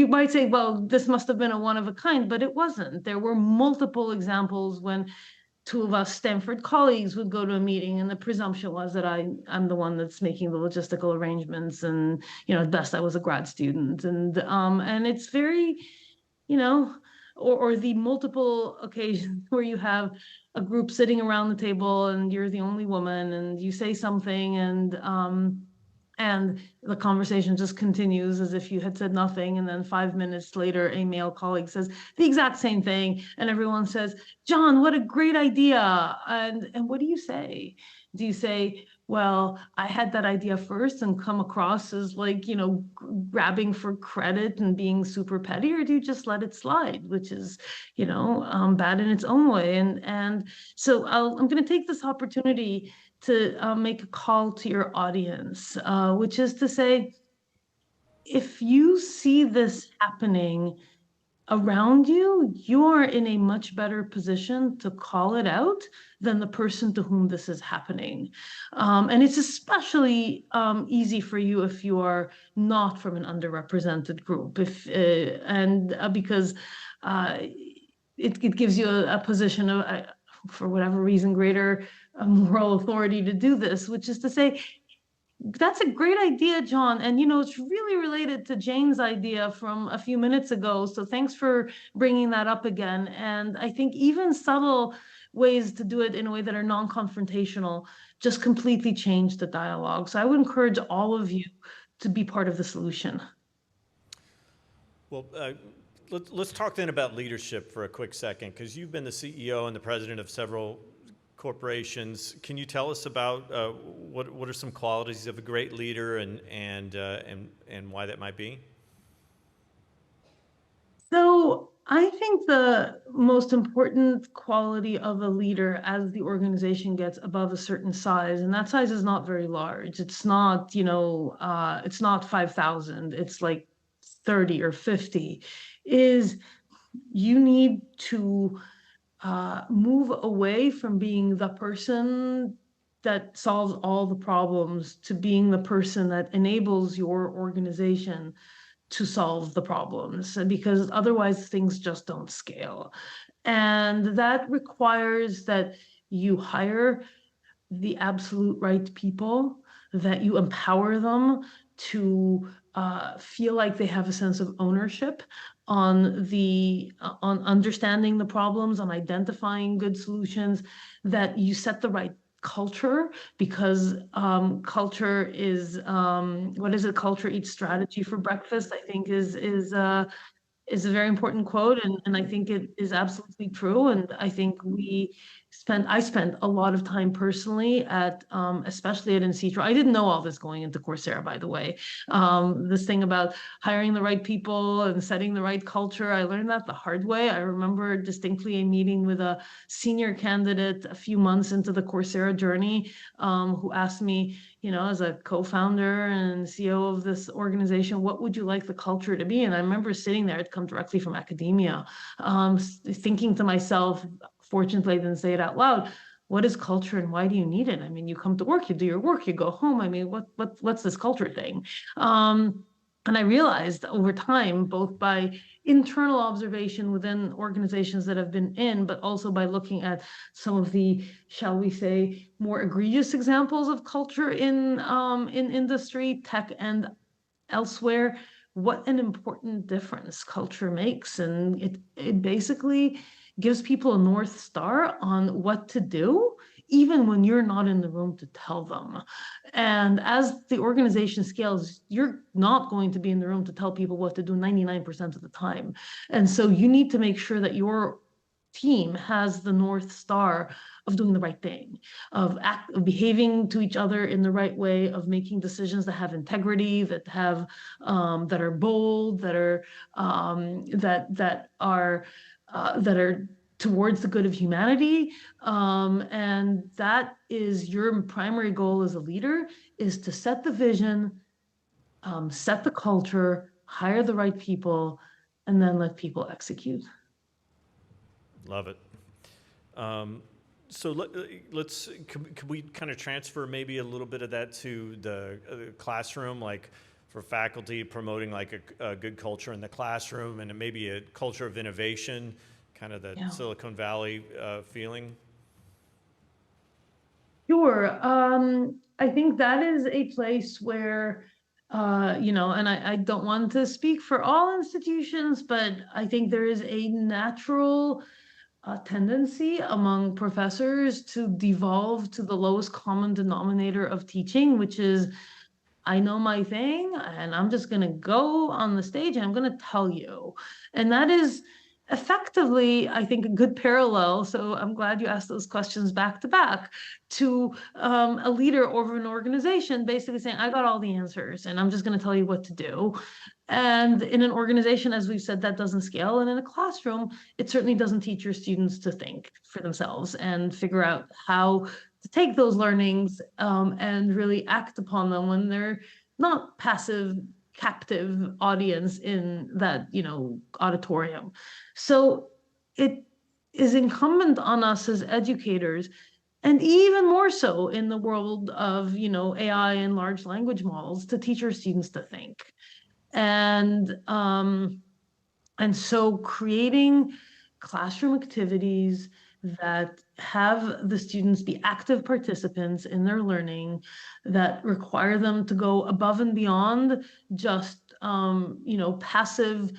might say, well, this must have been a one of a kind, but it wasn't. There were multiple examples when two of us Stanford colleagues would go to a meeting, and the presumption was that I'm the one that's making the logistical arrangements, and at best I was a grad student, and it's very you know, or the multiple occasions where you have a group sitting around the table and you're the only woman and you say something and the conversation just continues as if you had said nothing. And then 5 minutes later, a male colleague says the exact same thing. And everyone says, John, what a great idea. And what do you say? Do you say, well, I had that idea first and come across as like, grabbing for credit and being super petty, or do you just let it slide, which is, bad in its own way? And so I'm going to take this opportunity to make a call to your audience, which is to say, if you see this happening around you, you are in a much better position to call it out than the person to whom this is happening. And it's especially easy for you if you are not from an underrepresented group, because it gives you a position of, for whatever reason, greater moral authority to do this, which is to say, that's a great idea, John. And, it's really related to Jane's idea from a few minutes ago. So thanks for bringing that up again. And I think even subtle ways to do it in a way that are non-confrontational just completely change the dialogue. So I would encourage all of you to be part of the solution. Well, let's talk then about leadership for a quick second, because you've been the CEO and the president of several corporations. Can you tell us about what are some qualities of a great leader and why that might be? So I think the most important quality of a leader as the organization gets above a certain size, and that size is not very large. It's not, it's not 5,000. It's like 30 or 50, is you need to move away from being the person that solves all the problems to being the person that enables your organization to solve the problems, because otherwise things just don't scale. And that requires that you hire the absolute right people, that you empower them to feel like they have a sense of ownership on understanding the problems, on identifying good solutions, that you set the right culture, because culture is what is it? Culture eats strategy for breakfast, I think is a very important quote, and I think it is absolutely true. And I think I spent a lot of time personally at, especially at insitro. I didn't know all this going into Coursera, by the way. This thing about hiring the right people and setting the right culture, I learned that the hard way. I remember distinctly a meeting with a senior candidate a few months into the Coursera journey, who asked me, as a co-founder and CEO of this organization, what would you like the culture to be? And I remember sitting there, I'd come directly from academia, thinking to myself, fortunately I didn't say it out loud, what is culture and why do you need it? I mean, you come to work, you do your work, you go home. I mean, what's this culture thing? And I realized over time, both by internal observation within organizations that I've been in, but also by looking at some of the, shall we say, more egregious examples of culture in industry, tech, and elsewhere, what an important difference culture makes. And it basically gives people a North Star on what to do, even when you're not in the room to tell them. And as the organization scales, you're not going to be in the room to tell people what to do 99% of the time. And so you need to make sure that your team has the North Star of doing the right thing, of behaving to each other in the right way, of making decisions that have integrity, that have that are bold, that are towards the good of humanity. And that is your primary goal as a leader, is to set the vision, set the culture, hire the right people, and then let people execute. Love it. So can we kind of transfer maybe a little bit of that to the classroom, like for faculty promoting like a good culture in the classroom, and maybe a culture of innovation, kind of the Silicon Valley feeling? Sure. I think that is a place where And I don't want to speak for all institutions, but I think there is a natural tendency among professors to devolve to the lowest common denominator of teaching, which is I know my thing and I'm just going to go on the stage and I'm going to tell you. And that is effectively, I think, a good parallel. So I'm glad you asked those questions back to back to a leader over an organization basically saying, I got all the answers and I'm just going to tell you what to do. And in an organization, as we've said, that doesn't scale. And in a classroom, it certainly doesn't teach your students to think for themselves and figure out how to take those learnings and really act upon them when they're not passive, captive audience in that, auditorium. So it is incumbent on us as educators, and even more so in the world of, AI and large language models, to teach our students to think. And so creating classroom activities that have the students be active participants in their learning, that require them to go above and beyond just passive,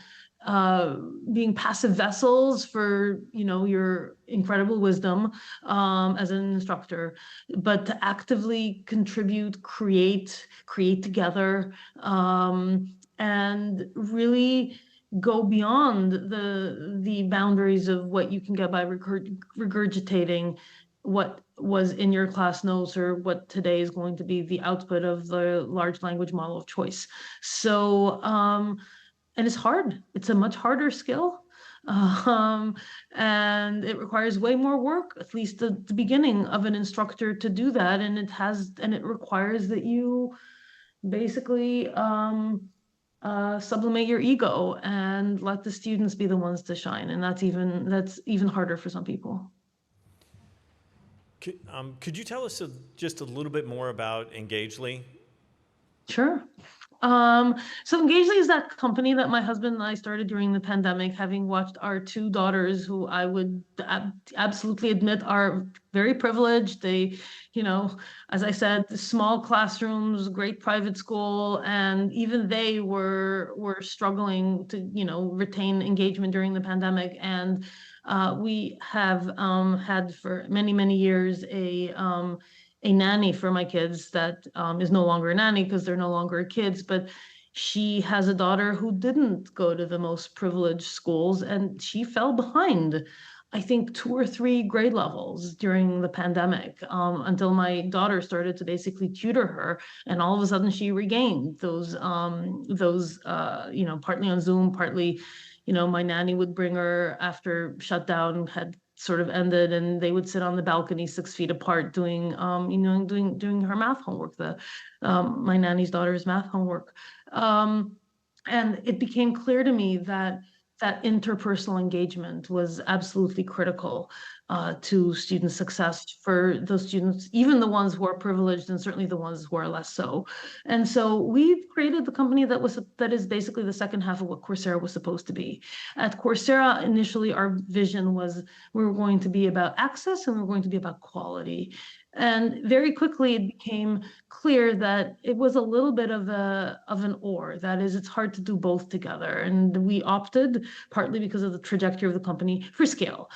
being passive vessels for your incredible wisdom as an instructor, but to actively contribute, create together, and really go beyond the boundaries of what you can get by regurgitating what was in your class notes or what today is going to be the output of the large language model of choice. So, and it's hard. It's a much harder skill. And it requires way more work, at least at the beginning of an instructor to do that. And it requires that you basically sublimate your ego and let the students be the ones to shine. And that's even harder for some people. Could you tell us just a little bit more about Engageli? Sure. So Engageli is that company that my husband and I started during the pandemic, having watched our two daughters, who I would absolutely admit are very privileged. They, as I said, small classrooms, great private school, and even they were struggling to, retain engagement during the pandemic. And we have had for many, many years a nanny for my kids that is no longer a nanny because they're no longer kids, but she has a daughter who didn't go to the most privileged schools, and she fell behind, I think, 2 or 3 grade levels during the pandemic, until my daughter started to basically tutor her, and all of a sudden she regained those partly on Zoom, partly, my nanny would bring her after shutdown had sort of ended, and they would sit on the balcony 6 feet apart doing her math homework, my nanny's daughter's math homework. And it became clear to me that interpersonal engagement was absolutely critical to student success for those students, even the ones who are privileged and certainly the ones who are less so. And so we created the company that is basically the second half of what Coursera was supposed to be. At Coursera, initially, our vision was we were going to be about access and we were going to be about quality. And very quickly, it became clear that it was a little bit of an or. That is, it's hard to do both together. And we opted, partly because of the trajectory of the company, for scale.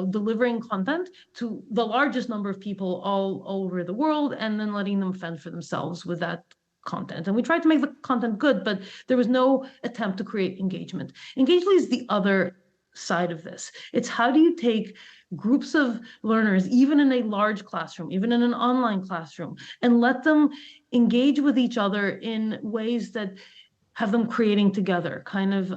Delivering content to the largest number of people all over the world, and then letting them fend for themselves with that content. And we tried to make the content good, but there was no attempt to create engagement. Engagement is the other side of this. It's how do you take groups of learners, even in a large classroom, even in an online classroom, and let them engage with each other in ways that have them creating together, kind of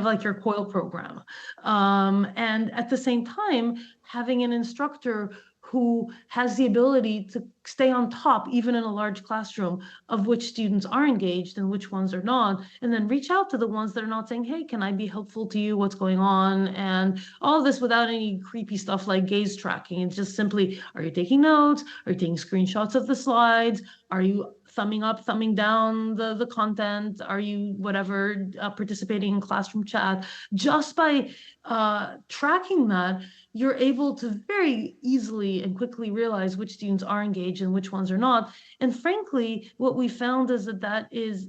like your COIL program. And at the same time, having an instructor who has the ability to stay on top, even in a large classroom, of which students are engaged and which ones are not, and then reach out to the ones that are not, saying, hey, can I be helpful to you? What's going on? And all of this without any creepy stuff like gaze tracking. It's just simply, are you taking notes? Are you taking screenshots of the slides? Are you thumbing up, thumbing down the content? Are you whatever participating in classroom chat? Just by tracking that, you're able to very easily and quickly realize which students are engaged and which ones are not. And frankly, what we found is that that is,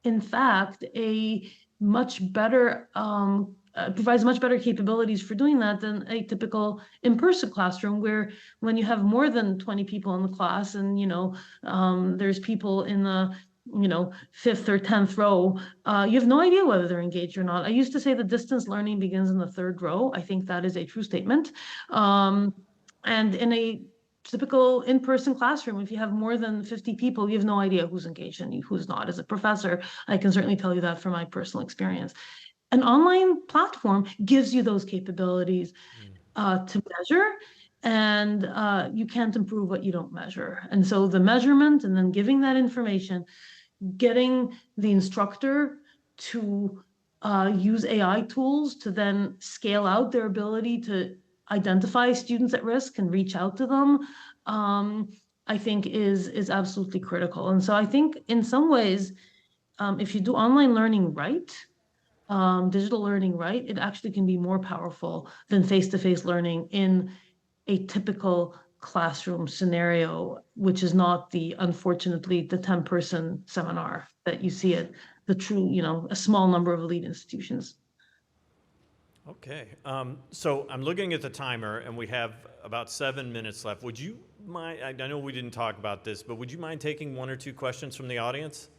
in fact, a much better provides much better capabilities for doing that than a typical in-person classroom, where when you have more than 20 people in the class and, there's people in the, 5th or 10th row, you have no idea whether they're engaged or not. I used to say that distance learning begins in the 3rd row. I think that is a true statement. And in a typical in-person classroom, if you have more than 50 people, you have no idea who's engaged and who's not. As a professor, I can certainly tell you that from my personal experience. An online platform gives you those capabilities to measure, and you can't improve what you don't measure. And so the measurement and then giving that information, getting the instructor to use AI tools to then scale out their ability to identify students at risk and reach out to them, I think is absolutely critical. And so I think in some ways, if you do online learning right, digital learning right, it actually can be more powerful than face-to-face learning in a typical classroom scenario, which is not unfortunately, the 10-person seminar that you see at the true, a small number of elite institutions. Okay, so I'm looking at the timer, and we have about 7 minutes left. Would you mind, I know we didn't talk about this, but would you mind taking 1 or 2 questions from the audience?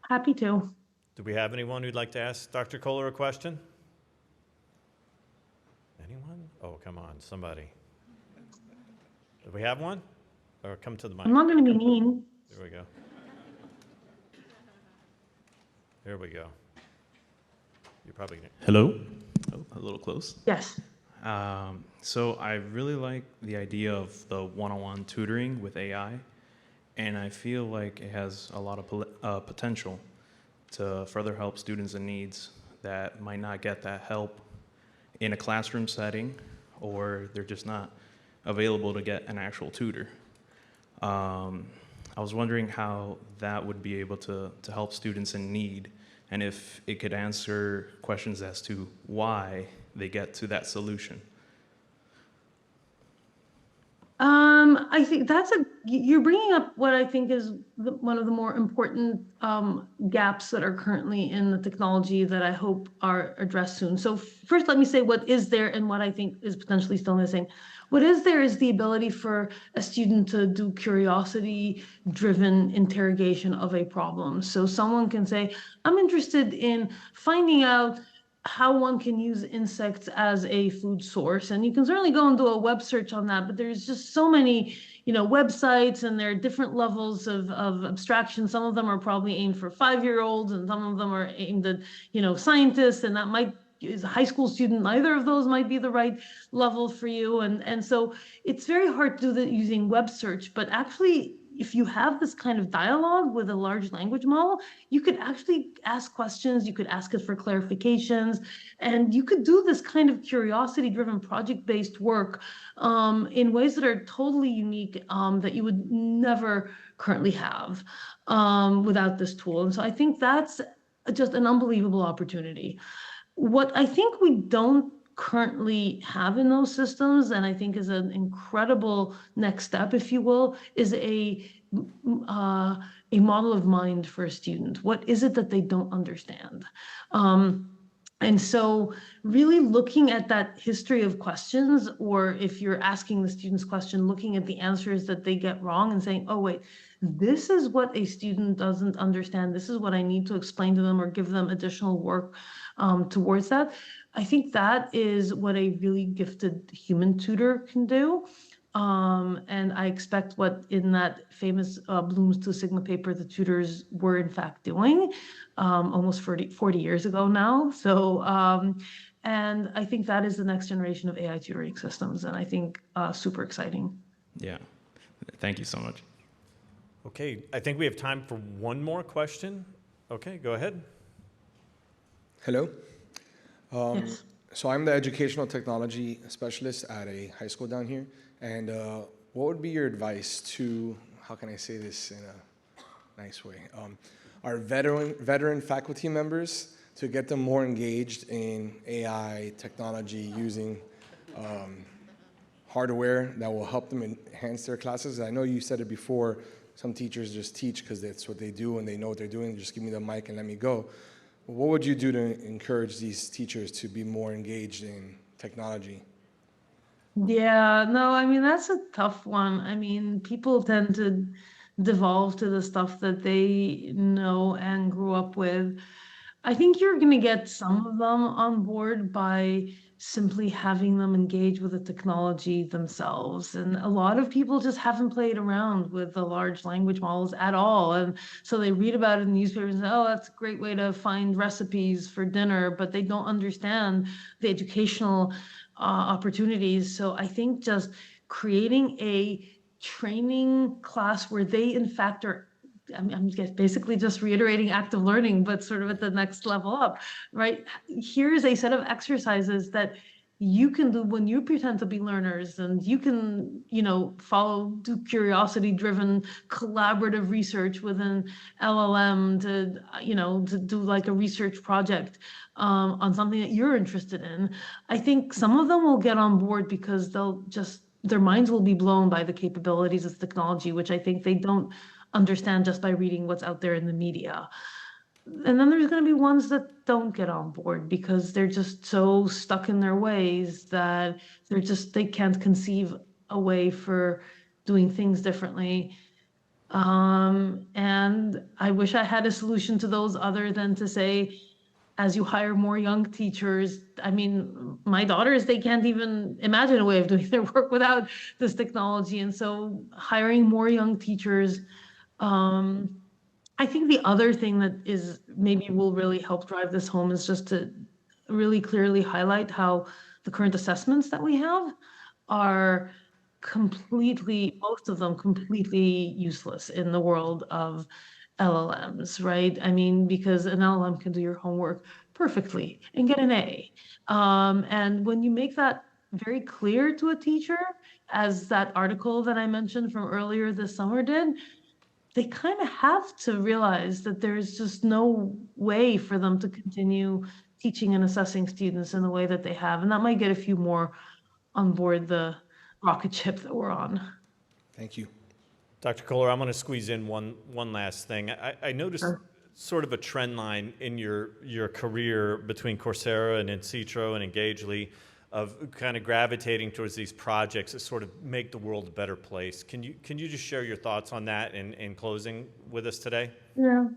Happy to. Do we have anyone who'd like to ask Dr. Koller a question? Anyone? Oh, come on, somebody. Do we have one? Or come to the mic. I'm not going to be mean. There we go. Here we go. You're probably going to. Hello? Oh, a little close. Yes. So I really like the idea of the one-on-one tutoring with AI, and I feel like it has a lot of potential to further help students in needs that might not get that help in a classroom setting, or they're just not available to get an actual tutor. I was wondering how that would be able to help students in need, and if it could answer questions as to why they get to that solution. I think you're bringing up what I think is one of the more important gaps that are currently in the technology that I hope are addressed soon. So first, let me say what is there and what I think is potentially still missing. What is there is the ability for a student to do curiosity-driven interrogation of a problem. So someone can say, I'm interested in finding out how one can use insects as a food source. And you can certainly go and do a web search on that, but there's just so many, websites, and there are different levels of abstraction. Some of them are probably aimed for 5-year-olds, and some of them are aimed at, scientists, and that might, as a high school student, neither of those might be the right level for you. And so it's very hard to do that using web search, but actually, if you have this kind of dialogue with a large language model, you could actually ask questions, you could ask it for clarifications, and you could do this kind of curiosity-driven project-based work in ways that are totally unique, that you would never currently have without this tool. And so I think that's just an unbelievable opportunity. What I think we don't currently have in those systems, and I think is an incredible next step, if you will, is a model of mind for a student. What is it that they don't understand? And so really looking at that history of questions, or if you're asking the students question, looking at the answers that they get wrong and saying, oh, wait, this is what a student doesn't understand. This is what I need to explain to them or give them additional work towards that. I think that is what a really gifted human tutor can do. And I expect what in that famous Bloom's Two Sigma paper, the tutors were in fact doing almost 40 years ago now. So, and I think that is the next generation of AI tutoring systems. And I think super exciting. Yeah, thank you so much. Okay, I think we have time for one more question. Okay, go ahead. Hello. Yes. So I'm the educational technology specialist at a high school down here. And what would be your advice to, how can I say this in nice way. Our veteran faculty members, to get them more engaged in AI technology using hardware that will help them enhance their classes. I know you said it before, some teachers just teach because that's what they do and they know what they're doing. Just give me the mic and let me go. What would you do to encourage these teachers to be more engaged in technology? Yeah, no, I mean, that's a tough one. I mean, people tend to devolve to the stuff that they know and grew up with. I think you're going to get some of them on board by simply having them engage with the technology themselves. And a lot of people just haven't played around with the large language models at all. And so they read about it in newspapers and say, oh, that's a great way to find recipes for dinner, but they don't understand the educational opportunities. So I think just creating a training class where they, in fact, are I'm basically just reiterating active learning, but sort of at the next level up, right? Here's a set of exercises that you can do when you pretend to be learners, and you can, do curiosity-driven collaborative research with an LLM to do like a research project on something that you're interested in. I think some of them will get on board because their minds will be blown by the capabilities of technology, which I think they don't understand just by reading what's out there in the media. And then there's going to be ones that don't get on board because they're just so stuck in their ways that they can't conceive a way for doing things differently. And I wish I had a solution to those other than to say, as you hire more young teachers, I mean, my daughters, they can't even imagine a way of doing their work without this technology. And so hiring more young teachers, I think the other thing that is maybe will really help drive this home is just to really clearly highlight how the current assessments that we have are most of them completely useless in the world of LLMs, right? I mean, because an LLM can do your homework perfectly and get an A. And when you make that very clear to a teacher, as that article that I mentioned from earlier this summer did, they kind of have to realize that there's just no way for them to continue teaching and assessing students in the way that they have. And that might get a few more on board the rocket ship that we're on. Thank you. Dr. Koller, I'm going to squeeze in one last thing. I noticed Sure. sort of a trend line in your career between Coursera and insitro and Engageli of kind of gravitating towards these projects that sort of make the world a better place. Can you just share your thoughts on that in closing with us today? Yeah.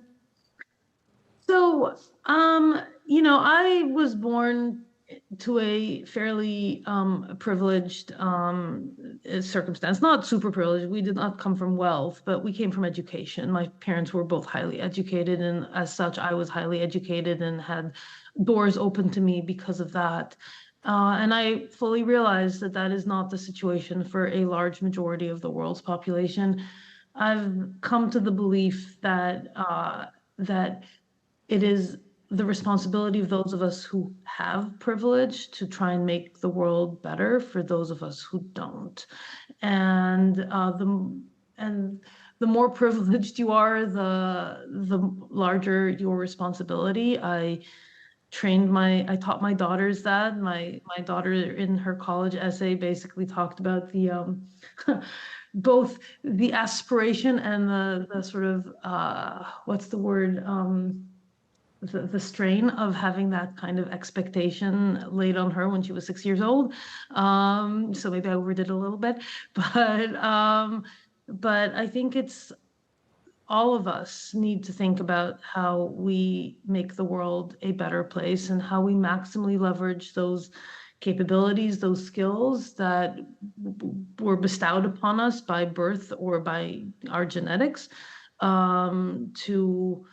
So, I was born to a fairly privileged circumstance, not super privileged. We did not come from wealth, but we came from education. My parents were both highly educated, and as such, I was highly educated and had doors open to me because of that. And I fully realize that that is not the situation for a large majority of the world's population. I've come to the belief that that it is the responsibility of those of us who have privilege to try and make the world better for those of us who don't. And the more privileged you are, the larger your responsibility. I taught my daughters that. My daughter in her college essay basically talked about the both the aspiration and the sort of what's the word, the strain of having that kind of expectation laid on her when she was 6 years old. So maybe I overdid a little bit, but I think it's all of us need to think about how we make the world a better place and how we maximally leverage those capabilities, those skills that were bestowed upon us by birth or by our genetics, to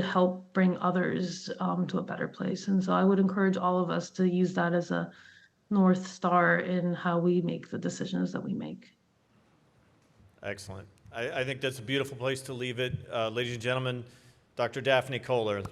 help bring others to a better place. And so I would encourage all of us to use that as a North Star in how we make the decisions that we make. Excellent. I think that's a beautiful place to leave it. Ladies and gentlemen, Dr. Daphne Koller.